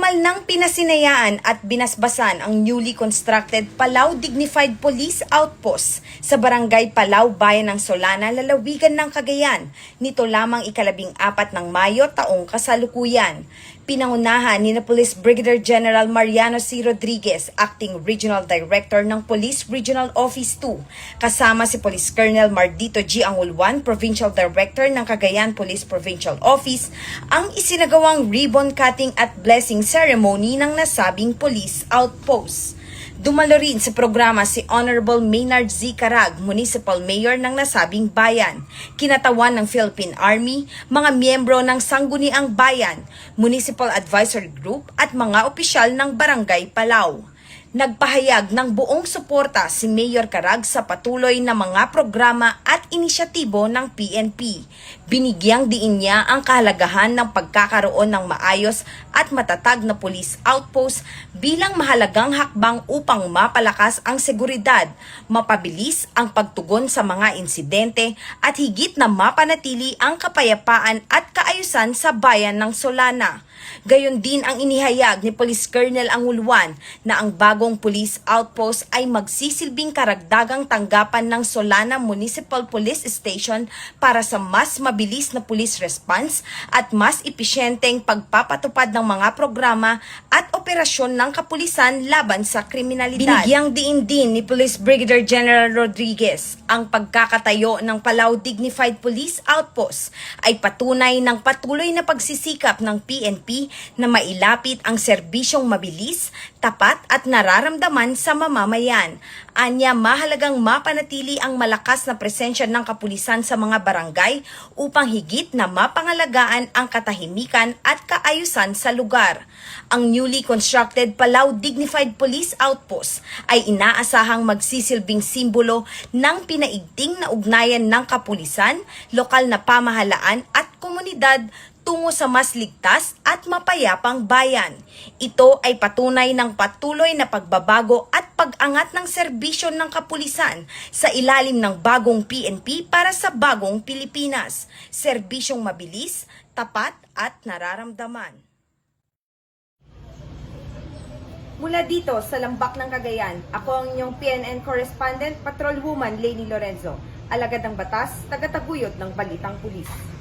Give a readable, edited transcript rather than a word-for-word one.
Formal nang pinasinayaan at binasbasan ang newly constructed Palau Dignified Police Outpost sa Barangay Palau, Bayan ng Solana, lalawigan ng Cagayan. Nito lamang ika-14 ng Mayo taong kasalukuyan. Pinangunahan ni Police Brigadier General Mariano C. Rodriguez, Acting Regional Director ng Police Regional Office 2, kasama si Police Colonel Mardito G. Angulwan, Provincial Director ng Cagayan Police Provincial Office, ang isinagawang ribbon cutting at blessing ceremony ng nasabing police outpost. Dumalo rin sa programa si Honorable Maynard Z. Carag, Municipal Mayor ng nasabing bayan, kinatawan ng Philippine Army, mga miyembro ng Sangguniang Bayan, Municipal Advisory Group at mga opisyal ng Barangay Palau. Nagpahayag ng buong suporta si Mayor Carag sa patuloy na mga programa at inisyatibo ng PNP. Binigyang diin niya ang kahalagahan ng pagkakaroon ng maayos at matatag na police outpost bilang mahalagang hakbang upang mapalakas ang seguridad, mapabilis ang pagtugon sa mga insidente at higit na mapanatili ang kapayapaan at kaayusan sa bayan ng Solana. Gayon din ang inihayag ni Police Colonel Angulwan na ang bagong police outpost ay magsisilbing karagdagang tanggapan ng Solana Municipal Police Station para sa mas mabilis na police response at mas episyenteng pagpapatupad ng mga programa at operasyon ng kapulisan laban sa kriminalidad. Binigyang diin din ni Police Brigadier General Rodriguez ang pagkakatayo ng Palau Dignified Police Outpost ay patunay ng patuloy na pagsisikap ng PNP na mailapit ang serbisyong mabilis, tapat at nararamdaman sa mamamayan. Anya, mahalagang mapanatili ang malakas na presensya ng kapulisan sa mga barangay upang higit na mapangalagaan ang katahimikan at kaayusan sa lugar. Ang newly constructed Palau Dignified Police Outpost ay inaasahang magsisilbing simbolo ng pinaigting na ugnayan ng kapulisan, lokal na pamahalaan at komunidad tungo sa mas ligtas at mapayapang bayan. Ito ay patunay ng patuloy na pagbabago at pag-angat ng serbisyo ng kapulisan sa ilalim ng bagong PNP para sa bagong Pilipinas. Serbisyong mabilis, tapat at nararamdaman. Mula dito sa Lambak ng Cagayan, ako ang inyong PNN correspondent, Patrolwoman Lainey Lorenzo, alagad ng batas, tagataguyod ng Balitang Pulis.